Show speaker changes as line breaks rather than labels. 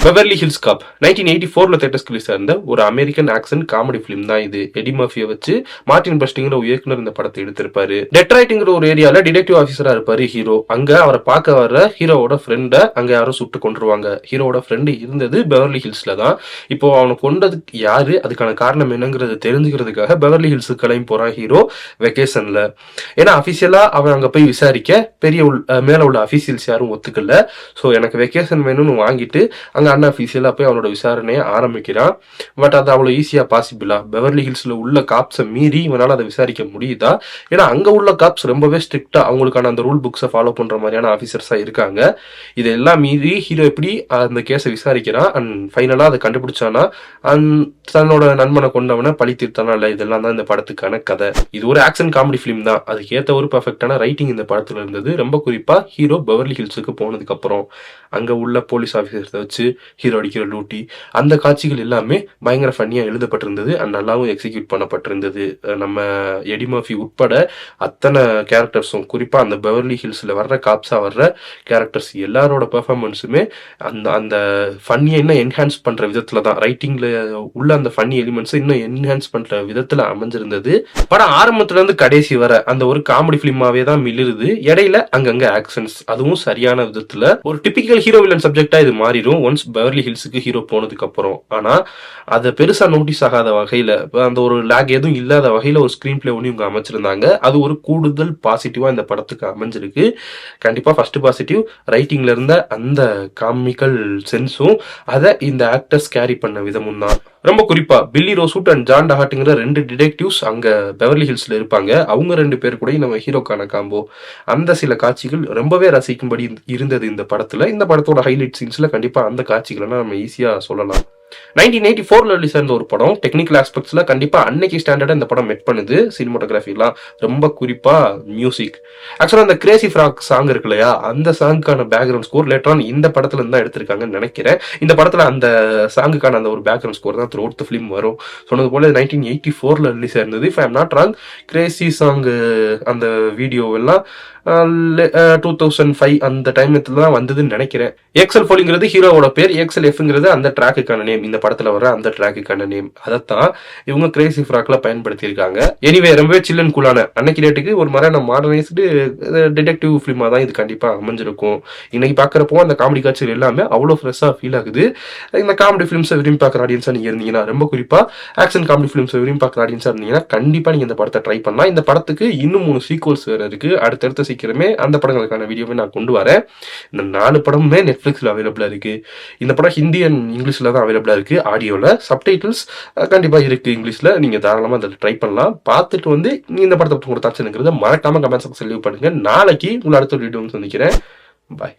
Beverly hills காப் 1984 தேட்டர்ஸ்க்கு release ஆயிருந்த ஒரு American action comedy film தான் இது. எடி மர்ஃபியை வச்சு மார்டின் பஸ்டிங்கிற ஒரு இயக்குனர் இந்த படத்தை எடுத்திருப்பாரு. டெட்ராய்ட்ங்கிற ஒரு ஏரியால டிடெக்டிவ் ஆஃபீஸரா இருப்பாரு ஹீரோ. அங்க அவரை பார்க்க வர்ற ஹீரோவோட ஃப்ரெண்டை அங்க யாரும் சுட்டு கொண்டுருவாங்க. ஹீரோவோட ஃப்ரெண்டு இருந்தது பெவர்லி ஹில்ஸ்ல தான். இப்போ அவனை கொண்டதுக்கு யாரு, அதுக்கான காரணம் என்னங்கிறது தெரிஞ்சுக்கிறதுக்காக பெவர்லி ஹில்ஸுக்கு கிளம்பி போறான் ஹீரோ வெக்கேஷன்ல. ஏன்னா அபிஷியலா அவன் அங்க போய் விசாரிக்க பெரிய மேல உள்ள அபிஷியல்ஸ் யாரும் ஒத்துக்கல. ஸோ எனக்கு வெக்கேஷன் வேணும்னு வாங்கிட்டு அங்க அன்அஃபிஷியலா போய் அவனோட விசாரணையை ஆரம்பிக்கிறான். பட் அது அவ்வளவு ஈஸியா பாசிபிளா? பெவர்லி ஹில்ஸ்ல உள்ள காப்ஸை மீறி இவனால அதை விசாரிக்க முடியுதா? ஏன்னா அங்க உள்ள காப்ஸ் ரொம்பவே ஸ்ட்ரிக்டா அவங்களுக்கான அந்த ரூல் புக்ஸை ஃபாலோ பண்ற மாதிரியான ஆஃபீஸர்ஸா இருக்காங்க. இதெல்லாம் மீறி ஹீரோ எப்படி அந்த கேஸை விசாரிக்கிறான் அண்ட் ஃபைனலா அதை கண்டுபிடிச்சானா தன்னோட நண்பனை கொண்டவனை பழி தீர்த்தானா இல்ல, இதெல்லாம் தான் இந்த படத்துக்கான கதை. இது ஒரு ஆக்ஷன் காமெடி பிலிம் தான். அதுக்கு ஏற்ற ஒரு பெர்ஃபெக்டான ரைட்டிங் இந்த படத்துல இருந்தது. ரொம்ப குறிப்பா ஹீரோ பெவர்லி ஹில்ஸுக்கு போனதுக்கு அப்புறம் அங்க உள்ள போலீஸ் ஆஃபீஸர்ஸை வச்சு ஹீரோ அடிக்கிற லூட்டி, அந்த காட்சிகள் எல்லாமே பயங்கர ஃபன்னியா எழுதப்பட்டிருந்தது அண்ட் நல்லாவும் எக்ஸிக்யூட் பண்ணப்பட்டிருந்தது. நம்ம எடி மர்ஃபி உட்பட அத்தனை கேரக்டர்ஸும், குறிப்பா அந்த பெவர்லி ஹில்ஸ்ல வர்ற காப்ஸா வர்ற கேரக்டர்ஸ் எல்லாரோட பெர்ஃபார்மன்ஸுமே அந்த அந்த ஃபன்னியை இன்னும் என்ஹான்ஸ் பண்ற விதத்துல தான், ரைட்டிங்ல உள்ள அந்த ஃபன்னி எலிமெண்ட்ஸ் இன்னும் என்ஹான்ஸ் பண்ற விதத்துல அமைஞ்சிருந்தது. படம் ஆரம்பத்துல இருந்து கடைசி வர அந்த ஒரு காமெடி பிலிமாவே தான் மிளிருது. இடையில அங்கங்க ஆக்ஷன்ஸ், அதுவும் சரியான விதத்துல. ஒரு டிபிக்கல் ஹீரோ வில்லன் சப்ஜெக்டா இது மாறிடும் ஒன்ஸ் பெவர்லி ஹில்ஸுக்கு ஹீரோ போனதுக்கு அப்புறம். ஆனா அதை பெருசா நோட்டீஸ் ஆகாத வகையில, அந்த ஒரு லேக் எதுவும் இல்லாத வகையில ஒரு ஸ்கிரீன் பிளே ஒன்று இவங்க அமைச்சிருந்தாங்க. அது ஒரு கூடுதல் பாசிட்டிவா இந்த படத்துக்கு அமைஞ்சிருக்கு. கண்டிப்பா ஃபர்ஸ்ட் பாசிட்டிவ் ரைட்டிங்ல இருந்த அந்த காமிக்கல் சென்ஸும் அதை இந்த ஆக்டர்ஸ் கேரி பண்ண விதமும் தான். ரொம்ப குறிப்பா பில்லி ரோசூட் அண்ட் ஜான் டஹாட்டுங்கிற 2 டிடெக்டிவ்ஸ் அங்க பெவர்லி ஹில்ஸ்ல இருப்பாங்க. அவங்க 2 பேர் கூட நம்ம ஹீரோக்கான காம்போ, அந்த சில காட்சிகள் ரொம்பவே ரசிக்கும்படி இருந்தது இந்த படத்துல. இந்த படத்தோட ஹைலைட் சீன்ஸ்ல கண்டிப்பா அந்த காட்சிகளை நம்ம ஈஸியா சொல்லலாம். 1984 ரிலீஸ் ஆன ஒரு படம். டெக்னிக்கல் ஆஸ்பெக்ட்ஸ்ல கண்டிப்பா அன்னைக்கு ஸ்டாண்டர்டா இந்த படம் மெட் பண்ணுது. சினிமாட்டோகிராஃபிலாம் ரொம்ப குறிப்பா மியூசிக். ஆக்சுவலா அந்த கிரேசி ஃப்ராக் சாங் இருக்கு இல்லையா, அந்த சாங்குக்கான பேக்ரவுண்ட் ஸ்கோர் லேட்டர் ஆன் இந்த படத்துல இருந்து தான் எடுத்திருக்காங்கன்னு நினைக்கிறேன். இந்த படத்துல அந்த சாங்குக்கான அந்த ஒரு பேக்ரவுண்ட் ஸ்கோர் தான் த்ரூ அவுட் தி ஃபிலிம் வரும். சொன்னது போல 1984 ரிலீஸ் ஆயிருந்தது. If I am not wrong, crazy song அந்த வீடியோ எல்லாம் 2005 அந்த டைம்ல தான் வந்ததுன்னு நினைக்கிறேன். எக்ஸல் ஃபோலிங்கிறது ஹீரோவோட பேர், எக்ஸல் எஃப்ங்கிறது அந்த ட்ராக்குக்கான நேம், இந்த படத்துல வர அந்த ட்ராக்குக்கான நேம். அதைத்தான் இவங்க கிரேசி ஃப்ராக்ல பயன்படுத்தி இருக்காங்க. எனிவே ரொம்பவே சில் அண்ட் கூலான அன்னைக்கு டேட்டுக்கு ஒரு மாதிரி மாடர்னைஸ்டு டிடெக்டிவ் ஃபிலிமா தான் இது கண்டிப்பா அமைஞ்சிருக்கும். இன்னைக்கு பாக்குறப்போ அந்த காமெடி காட்சிகள் எல்லாமே அவ்வளவு ஃப்ரெஷ்ஷா ஃபீல் ஆகுது. இந்த காமெடி ஃபிலிம்ஸை விரும்பி பார்க்குற ஆடியன்ஸா நீங்க இருந்தீங்கன்னா, ரொம்ப குறிப்பா ஆக்ஷன் காமெடி ஃபிலிம்ஸை விரும்பி பார்க்குற ஆடியன்ஸா இருந்தீங்கன்னா கண்டிப்பா நீங்க இந்த படத்தை ட்ரை பண்ணலாம். இந்த படத்துக்கு இன்னும் 3 சீக்வல்ஸ் வேற இருக்கு. அடுத்தடுத்த சீக்கிரமே அந்த படங்களுக்கான வீடியோவை நான் கொண்டு வரேன். இந்த 4 படமுமே நெட்ஃபிளிக்ஸ்ல அவைலபிளா இருக்கு. இந்த படம் ஹிந்தி அண்ட் இங்கிலீஷ்ல தான் அவைலபிளா இருக்கு. ஆடியோல சப்டைட்டில்ஸ் கண்டிப்பா இருக்கு இங்கிலீஷ்ல. நீங்க தாராளமா அதை ட்ரை பண்ணலாம். பார்த்துட்டு வந்து இந்த படத்தை தாச்சுங்கிறத மறக்காம கமெண்ட் செக்ஷன்ல லீவ் பண்ணுங்க. நாளைக்கு உங்களை அடுத்த வீடியோ சந்திக்கிறேன். பாய்.